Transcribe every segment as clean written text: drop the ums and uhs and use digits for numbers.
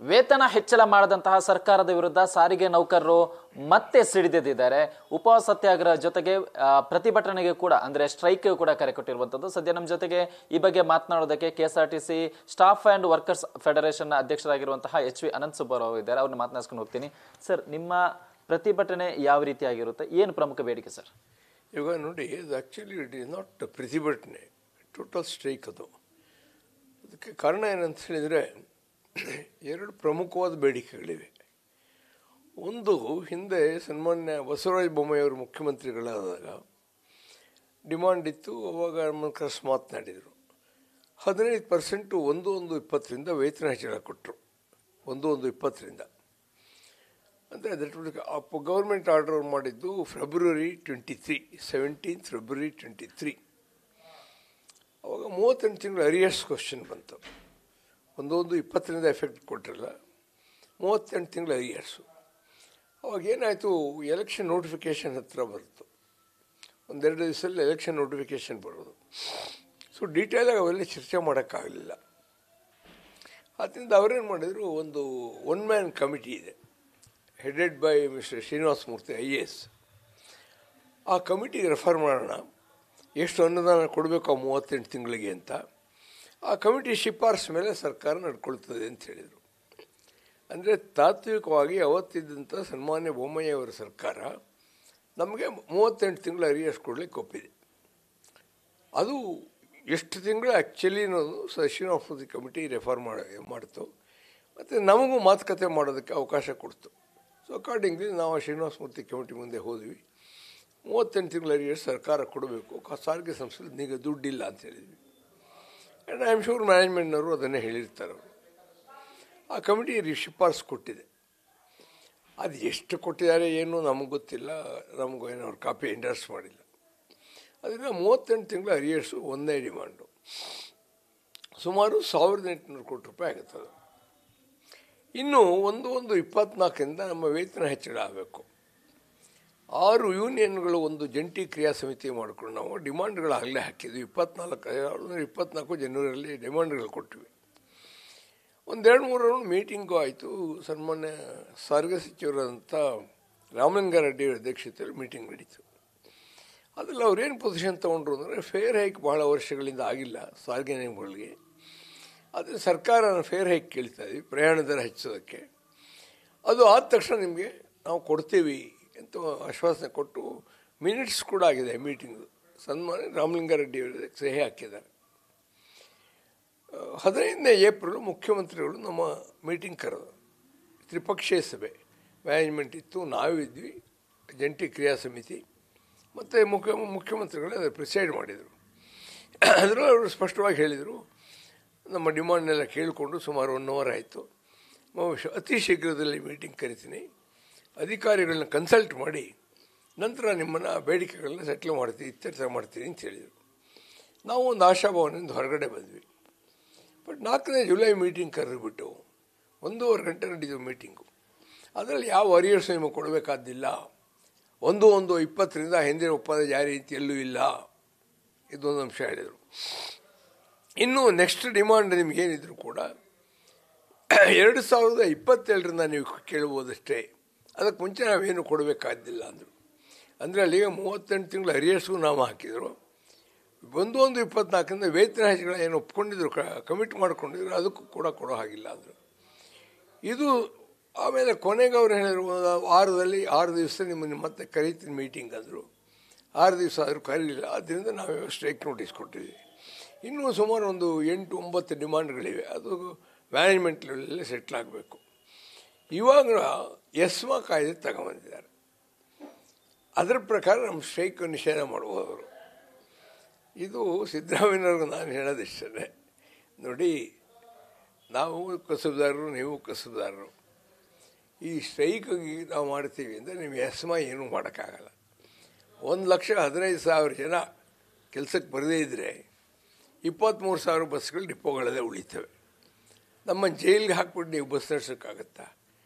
ವೇತನ ಹೆಚ್ಚಳ ಮಾಡದಂತಹ ಸರ್ಕಾರದ ವಿರುದ್ಧ ಸಾರಿಗೆ ನೌಕರರು ಮತ್ತೆ ಸಿಡಿದೆದ್ದಿದ್ದಾರೆ. ಉಪವಾಸ ಸತ್ಯಾಗ್ರಹ ಜೊತೆಗೆ ಪ್ರತಿಭಟನೆಗೆ ಕೂಡ ಅಂದ್ರೆ ಸ್ಟ್ರೈಕ್ ಕೂಡ ಕರೆ ಕೊಟ್ಟಿರುವಂತದ್ದು. ಸದ್ಯ ನಮ್ಮ ಜೊತೆಗೆ ಈ ಬಗ್ಗೆ ಮಾತನಾಡೋದಕ್ಕೆ KSRTC staff and workers federation ಅಧ್ಯಕ್ಷರಾಗಿರುವಂತಹ HV ಅನಂತ್ ಸುಬ್ಬರಾವ್ ಇದ್ದಾರೆ. ಅವ್ರನ್ನ ಮಾತನಾಡಿಸ್ಕೊಂಡು ಹೋಗ್ತೀನಿ. ಸರ್, ನಿಮ್ಮ ಪ್ರತಿಭಟನೆ ಯಾವ ರೀತಿಯಾಗಿರುತ್ತೆ, ಏನು ಪ್ರಮುಖ ಬೇಡಿಕೆ ಸರ್? ಇವಾಗ ನೋಡಿ, ಅದು ಆ್ಯಕ್ಚುಲಿ ಇಟ್ ಈಸ್ ನಾಟ್ ಪ್ರತಿಭಟನೆ, ಟೋಟಲ್ ಸ್ಟ್ರೈಕ್. ಅದಕ್ಕೆ ಕಾರಣ ಏನಂತ ಹೇಳಿದರೆ, ಎರಡು ಪ್ರಮುಖವಾದ ಬೇಡಿಕೆಗಳಿವೆ. ಒಂದು, ಹಿಂದೆ ಸನ್ಮಾನ್ಯ ಬಸವರಾಜ ಬೊಮ್ಮಾಯಿಯವರು ಮುಖ್ಯಮಂತ್ರಿಗಳಾದಾಗ ಡಿಮಾಂಡ್ ಇತ್ತು. ಅವಾಗ ನಮ್ಮ ಕ್ರಸ್ ಮಾತನಾಡಿದರು. 15% 1/1/20ರಿಂದ ವೇತನ ಹೆಚ್ಚಳ ಕೊಟ್ಟರು. 1/1/20ರಿಂದ ಅಂದರೆ ಗೌರ್ಮೆಂಟ್ ಆರ್ಡರ್ ಮಾಡಿದ್ದು ಫೆಬ್ರವರಿ 23, 17 ಫೆಬ್ರವರಿ 23. ಅವಾಗ 38 ತಿಂಗಳು ಅರಿಯರ್ಸ್ ಕ್ವಶನ್ ಬಂತು. 1/1/20ರಿಂದ ಎಫೆಕ್ಟ್ ಕೊಟ್ಟಿರಲ್ಲ, 38 ತಿಂಗಳು ಅರಿಯರ್ಸು. ಅವಾಗ ಏನಾಯಿತು, ಎಲೆಕ್ಷನ್ ನೋಟಿಫಿಕೇಷನ್ ಹತ್ರ ಬರುತ್ತು. ಒಂದೆರಡು ದಿವಸದಲ್ಲಿ ಎಲೆಕ್ಷನ್ ನೋಟಿಫಿಕೇಷನ್ ಬರೋದು. ಸೊ ಡೀಟೇಲಾಗಿ ಅವೆಲ್ಲ ಚರ್ಚೆ ಮಾಡೋಕ್ಕಾಗಲಿಲ್ಲ. ಆದ್ದರಿಂದ ಅವರೇನು ಮಾಡಿದರು, ಒಂದು ಒನ್ ಮ್ಯಾನ್ ಕಮಿಟಿ ಇದೆ, headed by mister Srinivasa Murthy IAS. ಆ ಕಮಿಟಿಗೆ ರೆಫರ್ ಮಾಡೋಣ, ಎಷ್ಟು ಅನುದಾನ ಕೊಡಬೇಕು ಆ 38 ತಿಂಗಳಿಗೆ ಅಂತ. ಆ ಕಮಿಟಿ ಶಿಫಾರಸು ಮೇಲೆ ಸರ್ಕಾರ ನಡ್ಕೊಳ್ತದೆ ಅಂತ ಹೇಳಿದರು. ಅಂದರೆ ತಾತ್ವಿಕವಾಗಿ ಅವತ್ತಿದ್ದಂಥ ಸನ್ಮಾನ್ಯ ಬೊಮ್ಮಾಯಿಯವರ ಸರ್ಕಾರ ನಮಗೆ 38 ತಿಂಗಳು ಅರಿಯರ್ಸ್ ಕೊಡಲಿಕ್ಕೆ ಒಪ್ಪಿದೆ. ಅದು ಎಷ್ಟು ತಿಂಗಳು ಆ್ಯಕ್ಚುಲಿ ಅನ್ನೋದು ಶ್ರೀನಿವಾಸ ಮೂರ್ತಿ ಕಮಿಟಿ ರೆಫರ್ ಮಾಡ್ತು ಮತ್ತು ನಮಗೂ ಮಾತುಕತೆ ಮಾಡೋದಕ್ಕೆ ಅವಕಾಶ ಕೊಡ್ತು. ಸೊ ಅಕಾರ್ಡಿಂಗ್ಲಿ ನಾವು ಶ್ರೀನಿವಾಸ ಮೂರ್ತಿ ಕಮಿಟಿ ಮುಂದೆ ಹೋದ್ವಿ. 38 ತಿಂಗಳು ಅರಿಯರ್ಸ್ ಸರ್ಕಾರ ಕೊಡಬೇಕು, ಸಾರಿಗೆ ಸಂಸ್ಥೆ ಈಗ ದುಡ್ಡಿಲ್ಲ ಅಂತ ಹೇಳಿದ್ವಿ. ಆ್ಯಂಡ್ ಐ ಆಮ್ ಶೂರ್ ಮ್ಯಾನೇಜ್ಮೆಂಟ್ನವರು ಅದನ್ನೇ ಹೇಳಿರ್ತಾರೆ. ಅವರು ಆ ಕಮಿಟಿ ಶಿಫಾರಸು ಕೊಟ್ಟಿದೆ. ಅದು ಎಷ್ಟು ಕೊಟ್ಟಿದ್ದಾರೆ ಏನು ನಮಗೆ ಗೊತ್ತಿಲ್ಲ, ನಮಗೂ ಏನೋ ಅವ್ರು ಕಾಪಿ ಎಂಡರ್ಸ್ ಮಾಡಿಲ್ಲ. ಅದರಿಂದ 38 ತಿಂಗಳು ಅರಿಯರ್ಸು ಒಂದೇ ಡಿಮಾಂಡು. ಸುಮಾರು 1800 ಕೋಟಿ ರೂಪಾಯಿ ಆಗುತ್ತದೆ. ಇನ್ನು 1/1/24ರಿಂದ ನಮ್ಮ ವೇತನ ಹೆಚ್ಚಳ ಆಗಬೇಕು. 6 ಯೂನಿಯನ್ಗಳು ಒಂದು ಜಂಟಿ ಕ್ರಿಯಾ ಸಮಿತಿ ಮಾಡಿಕೊಂಡು ನಾವು ಡಿಮಾಂಡ್ಗಳಾಗಲೇ ಹಾಕಿದ್ವಿ. 24 ಜನವರಿಯಲ್ಲಿ ಡಿಮಾಂಡ್ಗಳು ಕೊಟ್ಟಿವಿ. 2-3 ರೌಂಡ್ ಮೀಟಿಂಗು ಆಯಿತು. ಸನ್ಮಾನ್ಯ ಸಾರಿಗೆ ಸಚಿವರಾದಂಥ ರಾಮಲಿಂಗಾರೆಡ್ಡಿಯವರ ಅಧ್ಯಕ್ಷತೆಯಲ್ಲಿ ಮೀಟಿಂಗ್ ನಡೀತು. ಅದರಲ್ಲಿ ಅವ್ರೇನು ಪೊಸಿಷನ್ ತೊಗೊಂಡ್ರು ಅಂದರೆ, ಫೇರ್ ಹೈಕ್ ಭಾಳ ವರ್ಷಗಳಿಂದ ಆಗಿಲ್ಲ ಸಾರಿಗೆ ನಿಯಮಗಳಿಗೆ. ಆದರೆ ಸರ್ಕಾರ ಫೇರ್ ಹೈಕ್ ಕೇಳ್ತಾ ಇದ್ವಿ, ಪ್ರಯಾಣ ದರ ಹೆಚ್ಚೋದಕ್ಕೆ. ಅದು ಆದ ತಕ್ಷಣ ನಿಮಗೆ ನಾವು ಕೊಡ್ತೀವಿ ಅಂತ ಆಶ್ವಾಸನೆ ಕೊಟ್ಟು ಮಿನಿಟ್ಸ್ ಕೂಡ ಆಗಿದೆ ಮೀಟಿಂಗು. ಸನ್ಮಾನ್ಯ ರಾಮಲಿಂಗಾರೆಡ್ಡಿಯವರ ಸಹಿ ಹಾಕಿದ್ದಾರೆ. 15ನೇ ಏಪ್ರಿಲ್ ಮುಖ್ಯಮಂತ್ರಿಗಳು ನಮ್ಮ ಮೀಟಿಂಗ್ ಕರೆದು, ತ್ರಿಪಕ್ಷೀಯ ಸಭೆ, ಮ್ಯಾನೇಜ್ಮೆಂಟ್ ಇತ್ತು, ನಾವಿದ್ವಿ, ಜಂಟಿ ಕ್ರಿಯಾ ಸಮಿತಿ ಮತ್ತು ಮುಖ್ಯಮಂತ್ರಿಗಳೇ ಅದನ್ನು ಪ್ರಿಸೈಡ್ ಮಾಡಿದರು. ಅದರಲ್ಲಿ ಅವರು ಸ್ಪಷ್ಟವಾಗಿ ಹೇಳಿದರು, ನಮ್ಮ ಡಿಮಾಂಡ್ನೆಲ್ಲ ಕೇಳಿಕೊಂಡು ಸುಮಾರು 1 ಅವರ್ ಆಯಿತು, ಅತಿ ಶೀಘ್ರದಲ್ಲಿ ಮೀಟಿಂಗ್ ಕರಿತೀನಿ, ಅಧಿಕಾರಿಗಳನ್ನ ಕನ್ಸಲ್ಟ್ ಮಾಡಿ ನಂತರ ನಿಮ್ಮನ್ನು ಬೇಡಿಕೆಗಳನ್ನ ಸೆಟ್ಲ್ ಮಾಡ್ತೀನಿ, ಇತ್ಯರ್ಥ ಮಾಡ್ತೀನಿ ಅಂತ ಹೇಳಿದರು. ನಾವು ಒಂದು ಆಶಾಭಾವನೆಯಿಂದ ಹೊರಗಡೆ ಬಂದ್ವಿ. ಬಟ್ 4ನೇ ಜುಲೈ ಮೀಟಿಂಗ್ ಕರೆದುಬಿಟ್ಟು 1.5 ಗಂಟೆ ನಡೆದಿದ್ದು ಮೀಟಿಂಗು. ಅದರಲ್ಲಿ ಯಾವ ಅರಿಯರ್ಸ್ ನಿಮಗೆ ಕೊಡಬೇಕಾದಿಲ್ಲ, 1/1/20ರಿಂದ ಹಿಂದಿನ ಒಪ್ಪಂದ ಜಾರಿ ಅಂತ ಎಲ್ಲೂ ಇಲ್ಲ, ಇದೊಂದು ಅಂಶ ಹೇಳಿದರು. ಇನ್ನು ನೆಕ್ಸ್ಟ್ ಡಿಮಾಂಡ್ ನಿಮಗೇನಿದ್ರು ಕೂಡ 2027ರಿಂದ ನೀವು ಕೇಳ್ಬೋದಷ್ಟೇ, ಅದಕ್ಕೆ ಮುಂಚೆ ನಾವೇನು ಕೊಡಬೇಕಾದಿಲ್ಲ ಅಂದರು. ಅಂದರೆ ಅಲ್ಲಿಗೆ 38 ತಿಂಗಳು ಅರಿಯರ್ಸ್ಗೂ ನಾವು ಹಾಕಿದರು. 1/1/24ರಿಂದ ವೇತನ ಹೆಚ್ಚಳ ಏನು ಒಪ್ಕೊಂಡಿದ್ರು, ಕಮಿಟ್ ಮಾಡ್ಕೊಂಡಿದ್ರು, ಅದಕ್ಕೂ ಕೂಡ ಕೊಡೋ ಹಾಗಿಲ್ಲ ಅಂದರು. ಇದು ಆಮೇಲೆ ಕೊನೆಗೆ ಅವ್ರು ಹೇಳಿದ್ರು, 6 ದಿವಸ ನಿಮ್ಮನ್ನು ಮತ್ತೆ ಕರೀತೀನಿ ಮೀಟಿಂಗ್ ಅಂದರು. 6 ದಿವಸ ಆದರೂ ಕರೀಲಿಲ್ಲ. ಆದ್ದರಿಂದ ನಾವು ಸ್ಟ್ರೈಕ್ ನೋಟಿಸ್ ಕೊಟ್ಟಿದ್ವಿ. ಇನ್ನೂ ಸುಮಾರು ಒಂದು 8-9 ಡಿಮಾಂಡ್ಗಳಿವೆ. ಅದು ಮ್ಯಾನೇಜ್ಮೆಂಟ್ ಲೆವೆಲಲ್ಲಿ ಸೆಟ್ಲ್ ಆಗಬೇಕು. ಇವಾಗ ಎಸ್ಮಾ ಕಾಯ್ದೆ ತಗೊಂಬಂದಿದ್ದಾರೆ. ಅದರ ಪ್ರಕಾರ ನಮ್ಮ ಸ್ಟ್ರೈಕ್ ನಿಷೇಧ ಮಾಡ್ಬೋದು ಅವರು. ಇದು ಸಿದ್ದರಾಮಯ್ಯನವ್ರಿಗೆ ನಾನು ಹೇಳೋದಿಷ್ಟೇ, ನೋಡಿ, ನಾವು ಕಸುಬುದಾರರು, ನೀವು ಕಸುಬುದಾರರು. ಈ ಸ್ಟ್ರೈಕಿಗೆ ನಾವು ಮಾಡ್ತೀವಿ ಅಂದರೆ ನೀವು ಎಸ್ಮಾ ಏನೂ ಮಾಡೋಕ್ಕಾಗಲ್ಲ. 1,15,000 ಜನ ಕೆಲಸಕ್ಕೆ ಬರದೇ ಇದ್ದರೆ 23,000 ಬಸ್ಗಳು ಡಿಪೋಗಳಲ್ಲೇ ಉಳಿತವೆ. ನಮ್ಮ ಜೈಲಿಗೆ ಹಾಕ್ಬಿಟ್ಟು ನೀವು ಬಸ್ ನಡೆಸೋಕ್ಕಾಗತ್ತಾ?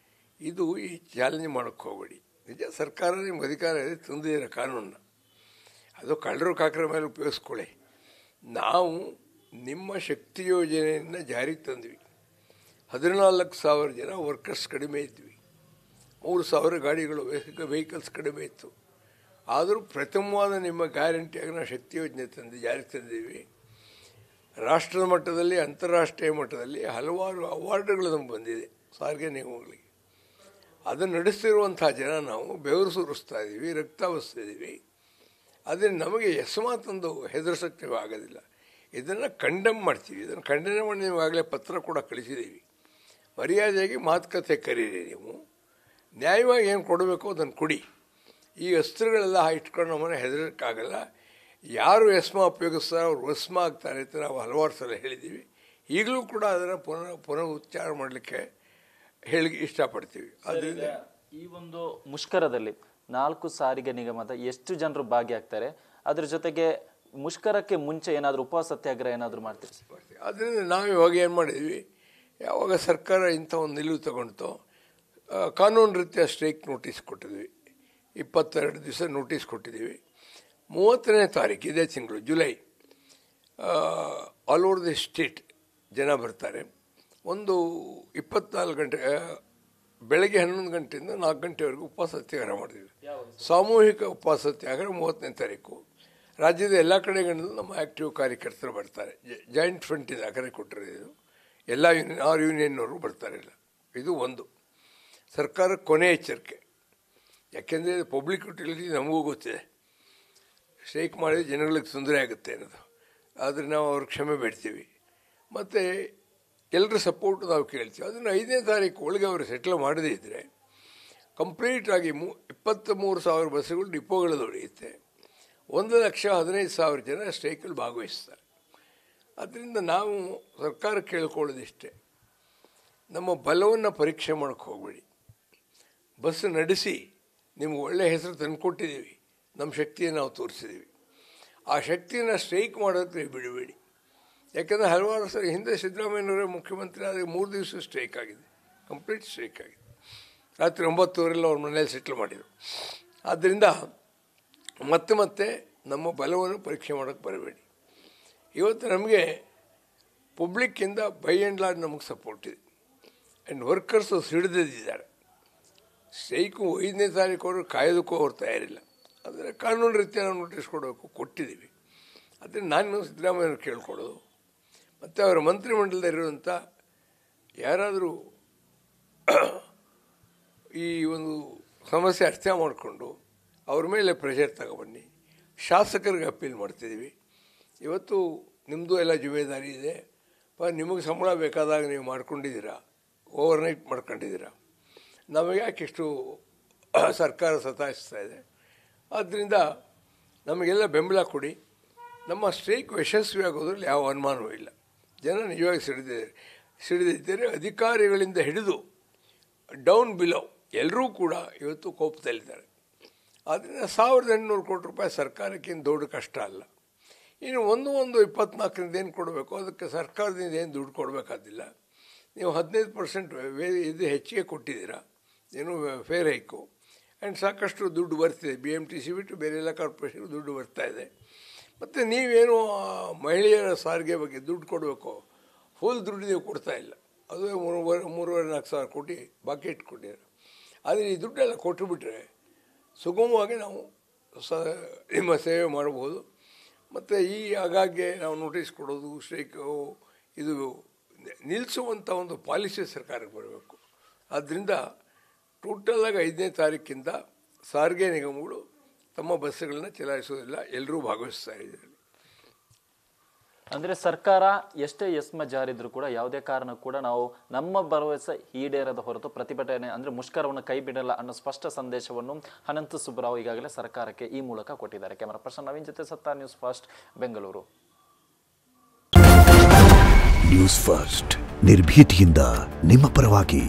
ಇದು ಈ ಚಾಲೆಂಜ್ ಮಾಡೋಕ್ಕೆ ಹೋಗಬೇಡಿ. ನಿಜ, ಸರ್ಕಾರ ನಿಮ್ಗೆ ಅಧಿಕಾರ ಇದೆ, ತಂದಿದ್ದೀರ ಕಾನೂನನ್ನ, ಅದು ಕಳ್ಳರು ಕಾಕರ ಮೇಲೆ ಉಪಯೋಗಿಸ್ಕೊಳ್ಳಿ. ನಾವು ನಿಮ್ಮ ಶಕ್ತಿ ಯೋಜನೆಯನ್ನು ಜಾರಿಗೆ ತಂದ್ವಿ. 14,000 ಜನ ವರ್ಕರ್ಸ್ ಕಡಿಮೆ ಇದ್ವಿ, 3,000 ಗಾಡಿಗಳು ವೆಹಿಕಲ್ಸ್ ಕಡಿಮೆ ಇತ್ತು. ಆದರೂ ಪ್ರಥಮವಾದ ನಿಮ್ಮ ಗ್ಯಾರಂಟಿಯಾಗಿ ನಾವು ಶಕ್ತಿ ಯೋಜನೆ ಜಾರಿ ತಂದೀವಿ. ರಾಷ್ಟ್ರದ ಮಟ್ಟದಲ್ಲಿ ಅಂತಾರಾಷ್ಟ್ರೀಯ ಮಟ್ಟದಲ್ಲಿ ಹಲವಾರು ಅವಾರ್ಡ್ಗಳು ನಮ್ಗೆ ಬಂದಿದೆ ಸಾರಿಗೆ ನಿಗಮಗಳಿಗೆ. ಅದನ್ನು ನಡೆಸ್ತಿರುವಂಥ ಜನ ನಾವು ಬೆವರು ಸುರಿಸ್ತಾ ಇದ್ದೀವಿ, ರಕ್ತ ಬಸ್ತಿದ್ದೀವಿ. ಆದರೆ ನಮಗೆ ಯಸ್ಮಾತೊಂದು ಹೆದರ್ಸೋಕ್ಕೆ ಆಗೋದಿಲ್ಲ. ಇದನ್ನು ಕಂಡೆಮ್ ಮಾಡ್ತೀವಿ. ಇದನ್ನು ಖಂಡನೆ ಮಾಡಿ ನೀವಾಗಲೇ ಪತ್ರ ಕೂಡ ಕಳಿಸಿದ್ದೀವಿ. ಮರ್ಯಾದೆಯಾಗಿ ಮಾತುಕತೆ ಕರೀರಿ. ನೀವು ನ್ಯಾಯವಾಗಿ ಏನು ಕೊಡಬೇಕು ಅದನ್ನು ಕೊಡಿ. ಈ ಅಸ್ತ್ರಗಳೆಲ್ಲ ಇಟ್ಕೊಂಡು ನಮ್ಮನ್ನು ಹೆದರೋಕ್ಕಾಗಲ್ಲ. ಯಾರು ಎಸ್ಮಾ ಉಪಯೋಗಿಸ್ತಾರೋ ಅವ್ರು ವಸ್ಮ ಆಗ್ತಾರೆ ಅಂತ ನಾವು ಹಲವಾರು ಸಲ ಹೇಳಿದ್ದೀವಿ. ಈಗಲೂ ಕೂಡ ಅದನ್ನು ಪುನಃ ಉಚ್ಚಾರ ಮಾಡಲಿಕ್ಕೆ ಹೇಳಿ ಇಷ್ಟಪಡ್ತೀವಿ. ಅದರಿಂದ ಈ ಒಂದು ಮುಷ್ಕರದಲ್ಲಿ 4 ಸಾರಿಗೆ ನಿಗಮದ ಎಷ್ಟು ಜನರು ಭಾಗಿಯಾಗ್ತಾರೆ? ಅದ್ರ ಜೊತೆಗೆ ಮುಷ್ಕರಕ್ಕೆ ಮುಂಚೆ ಏನಾದರೂ ಉಪವಾಸ ಸತ್ಯಾಗ್ರಹ ಏನಾದರೂ ಮಾಡ್ತೀವಿ? ಅದರಿಂದ ನಾವು ಇವಾಗ ಏನು ಮಾಡಿದ್ವಿ, ಯಾವಾಗ ಸರ್ಕಾರ ಇಂಥ ಒಂದು ನಿಲುವು ತಗೊಂಡ್ತೋ ಕಾನೂನು ರೀತಿಯ ಸ್ಟ್ರೈಕ್ ನೋಟಿಸ್ ಕೊಟ್ಟಿದ್ವಿ. 22 ದಿವಸ ನೋಟಿಸ್ ಕೊಟ್ಟಿದ್ದೀವಿ. 30ನೇ ತಾರೀಕು ಇದೇ ತಿಂಗಳು July all over the state ಜನ ಬರ್ತಾರೆ. ಒಂದು 24 ಗಂಟೆ ಬೆಳಗ್ಗೆ 11 ಗಂಟೆಯಿಂದ 4 ಗಂಟೆವರೆಗೂ ಉಪವಾಸ ಸತ್ಯಾಗ್ರಹ ಮಾಡಿದ್ವಿ. ಸಾಮೂಹಿಕ ಉಪವಾಸ ಸತ್ಯಾಗ್ರಹ 30ನೇ ತಾರೀಕು. ರಾಜ್ಯದ ಎಲ್ಲ ಕಡೆಗಳಿಂದ ನಮ್ಮ ಆ್ಯಕ್ಟಿವ್ ಕಾರ್ಯಕರ್ತರು ಬರ್ತಾರೆ. ಜಾಯಿಂಟ್ ಫ್ರಂಟಿಂದ ಕರೆ ಕೊಟ್ಟಿರೋದು ಎಲ್ಲ ಯೂನಿಯನ್ನವರು ಬರ್ತಾರೆ. ಇದು ಒಂದು ಸರ್ಕಾರ ಕೊನೆ ಎಚ್ಚರಿಕೆ. ಯಾಕೆಂದರೆ ಪಬ್ಲಿಕ್ ಯುಟಿಲಿಟಿ ನಮಗೂ ಗೊತ್ತಿದೆ, ಸ್ಟ್ರೈಕ್ ಮಾಡಿದ್ರೆ ಜನಗಳಿಗೆ ತೊಂದರೆ ಆಗುತ್ತೆ ಅನ್ನೋದು. ಆದರೆ ನಾವು ಅವ್ರಿಗೆ ಕ್ಷಮೆ ಬೇಡ್ತೀವಿ. ಮತ್ತು ಎಲ್ಲರ ಸಪೋರ್ಟು ನಾವು ಕೇಳ್ತೀವಿ. ಅದನ್ನು 5ನೇ ತಾರೀಕು ಒಳಗೆ ಅವರು ಸೆಟ್ಲ್ ಮಾಡದೇ ಇದ್ದರೆ ಕಂಪ್ಲೀಟಾಗಿ 23,000 ಬಸ್ಸುಗಳು ಡಿಪೋಗಳಲ್ಲಿ ಹೊಡೆಯುತ್ತೆ. 1,15,000 ಜನ ಸ್ಟ್ರೈಕಲ್ಲಿ ಭಾಗವಹಿಸ್ತಾರೆ. ಅದರಿಂದ ನಾವು ಸರ್ಕಾರ ಕೇಳ್ಕೊಳ್ಳೋದಿಷ್ಟೇ, ನಮ್ಮ ಬಲವನ್ನು ಪರೀಕ್ಷೆ ಮಾಡೋಕ್ಕೆ ಹೋಗಬೇಡಿ. ಬಸ್ ನಡೆಸಿ ನಿಮ್ಗೆ ಒಳ್ಳೆಯ ಹೆಸರು ತಂದುಕೊಟ್ಟಿದ್ದೀವಿ, ನಮ್ಮ ಶಕ್ತಿಯನ್ನು ನಾವು ತೋರಿಸಿದ್ದೀವಿ. ಆ ಶಕ್ತಿಯನ್ನು ಸ್ಟ್ರೈಕ್ ಮಾಡೋದಕ್ಕೆ ಬಿಡಬೇಡಿ. ಯಾಕೆಂದರೆ ಹಲವಾರು ಸರಿ ಹಿಂದೆ ಸಿದ್ದರಾಮಯ್ಯನವರೇ ಮುಖ್ಯಮಂತ್ರಿ ಆದರೆ 3 ದಿವಸ ಸ್ಟ್ರೈಕ್ ಆಗಿದೆ, ಕಂಪ್ಲೀಟ್ ಸ್ಟ್ರೈಕ್ ಆಗಿದೆ. ರಾತ್ರಿ 9:00 ಅವ್ರ ಮನೇಲಿ ಸೆಟ್ಲ್ ಮಾಡಿದರು. ಆದ್ದರಿಂದ ಮತ್ತೆ ನಮ್ಮ ಬಲವನ್ನು ಪರೀಕ್ಷೆ ಮಾಡೋಕ್ಕೆ ಬರಬೇಡಿ. ಇವತ್ತು ನಮಗೆ ಪಬ್ಲಿಕ್ಕಿಂದ ಬೈ ಆ್ಯಂಡ್ ಲಾರ್ಜ್ ನಮಗೆ ಸಪೋರ್ಟ್ ಇದೆ. ಆ್ಯಂಡ್ ವರ್ಕರ್ಸು ಸಿಡಿದಿದ್ದಾರೆ. ಸ್ಟ್ರೈಕು 5ನೇ ತಾರೀಕು ಕಾಯೋದಕ್ಕೂ ಅವ್ರು ತಯಾರಿಲ್ಲ. ಆದರೆ ಕಾನೂನು ರೀತಿಯ ನಾವು ನೋಟಿಸ್ ಕೊಡಬೇಕು, ಕೊಟ್ಟಿದ್ದೀವಿ. ಆದರೆ ನಾನು ಸಿದ್ದರಾಮಯ್ಯವ್ರು ಕೇಳ್ಕೊಳ್ಳೋದು, ಮತ್ತು ಅವರ ಮಂತ್ರಿಮಂಡಲದಲ್ಲಿರುವಂಥ ಯಾರಾದರೂ ಈ ಒಂದು ಸಮಸ್ಯೆ ಅರ್ಥ ಮಾಡಿಕೊಂಡು ಅವ್ರ ಮೇಲೆ ಪ್ರೆಷರ್ ತಗೊಬನ್ನಿ. ಶಾಸಕರಿಗೆ ಅಪೀಲ್ ಮಾಡ್ತಿದ್ದೀವಿ. ಇವತ್ತು ನಿಮ್ಮದು ಎಲ್ಲ ಜವಾಬ್ದಾರಿ ಇದೆ. ನಿಮಗೆ ಸಂಬಳ ಬೇಕಾದಾಗ ನೀವು ಮಾಡ್ಕೊಂಡಿದ್ದೀರಾ, ಓವರ್ನೈಟ್ ಮಾಡ್ಕೊಂಡಿದ್ದೀರಾ. ನಮಗೆ ಯಾಕೆ ಇಷ್ಟು ಸರ್ಕಾರ ಸತಾಯಿಸ್ತಾ ಇದೆ? ಆದ್ದರಿಂದ ನಮಗೆಲ್ಲ ಬೆಂಬಲ ಕೊಡಿ. ನಮ್ಮ ಸ್ಟ್ರೈಕ್ ಯಶಸ್ವಿ ಆಗೋದ್ರಲ್ಲಿ ಯಾವ ಅನುಮಾನವೂ ಇಲ್ಲ. ಜನ ನಿಜವಾಗಿ ಸಿಡಿದಿದ್ದಾರೆ. ಅಧಿಕಾರಿಗಳಿಂದ ಹಿಡಿದು ಡೌನ್ ಬಿಲೋ ಎಲ್ಲರೂ ಕೂಡ ಇವತ್ತು ಕೋಪದಲ್ಲಿದ್ದಾರೆ. ಆದ್ದರಿಂದ 1,800 ಕೋಟಿ ರೂಪಾಯಿ ಸರ್ಕಾರಕ್ಕೇನು ದೊಡ್ಡ ಕಷ್ಟ ಅಲ್ಲ. ಇನ್ನು 24ರಿಂದ ಏನು ಕೊಡಬೇಕು, ಅದಕ್ಕೆ ಸರ್ಕಾರದಿಂದ ಏನು ದುಡ್ಡು ಕೊಡಬೇಕಾದಿಲ್ಲ. ನೀವು 15% ಇದು ಹೆಚ್ಚಿಗೆ ಕೊಟ್ಟಿದ್ದೀರಾ, ಏನು ಫೇರ್ ಹೈಕು. ಆ್ಯಂಡ್ ಸಾಕಷ್ಟು ದುಡ್ಡು ಬರ್ತಿದೆ. BMTC ಬಿಟ್ಟು ಬೇರೆ ಎಲ್ಲ ಕಾರ್ಪೊರೇಷನ್ಗೆ ದುಡ್ಡು ಬರ್ತಾಯಿದೆ. ಮತ್ತು ನೀವೇನು ಮಹಿಳೆಯರ ಸಾರಿಗೆ ಬಗ್ಗೆ ದುಡ್ಡು ಕೊಡಬೇಕು, ಫುಲ್ ದುಡ್ಡು ನೀವು ಕೊಡ್ತಾ ಇಲ್ಲ. ಅದು 3,500-4 ಸಾವಿರ ಕೋಟಿ ಬಾಕಿ ಇಟ್ಕೊಂಡಿದ್ದಾರೆ. ಆದರೆ ಈ ದುಡ್ಡೆಲ್ಲ ಕೊಟ್ಟುಬಿಟ್ರೆ ಸುಗಮವಾಗಿ ನಾವು ನಿಮ್ಮ ಸೇವೆ ಮಾಡ್ಬೋದು. ಮತ್ತು ಆಗಾಗ್ಗೆ ನಾವು ನೋಟಿಸ್ ಕೊಡೋದು, ಸ್ಟ್ರೈಕು ಇದು ನಿಲ್ಲಿಸುವಂಥ ಒಂದು ಪಾಲಿಸಿ ಸರ್ಕಾರಕ್ಕೆ ಬರಬೇಕು. ಆದ್ದರಿಂದ ಟೋಟಲಾಗಿ 5ನೇ ತಾರೀಕಿಂದ ಸಾರಿಗೆ ನಿಗಮಗಳು ತಮ್ಮ ಬಸ್ಸುಗಳನ್ನ ಚಲಾಯಿಸೋದಿಲ್ಲ. ಎಲ್ಲರೂ ಭಾಗವಹಿಸ್ತಾ ಇದ್ದಾರೆ. ಅಂದರೆ ಸರ್ಕಾರ ಎಷ್ಟೇ ಎಸ್ಮ ಜಾರಿದ್ರು ಕೂಡ ಯಾವುದೇ ಕಾರಣ ಕೂಡ ನಾವು ನಮ್ಮ ಭರವಸೆ ಈಡೇರದ ಹೊರತು ಪ್ರತಿಭಟನೆ ಅಂದರೆ ಮುಷ್ಕರವನ್ನು ಕೈ ಬಿಡಲ್ಲ ಅನ್ನೋ ಸ್ಪಷ್ಟ ಸಂದೇಶವನ್ನು ಅನಂತ ಸುಬ್ಬರಾವ್ ಈಗಾಗಲೇ ಸರ್ಕಾರಕ್ಕೆ ಈ ಮೂಲಕ ಕೊಟ್ಟಿದ್ದಾರೆ. ಕ್ಯಾಮರಾ ಪರ್ಸನ್ ನವೀನ್ ಜೊತೆ Sattar, news first, Bengaluru. News first ನಿರ್ಭೀತಿಯಿಂದ ನಿಮ್ಮ ಪರವಾಗಿ.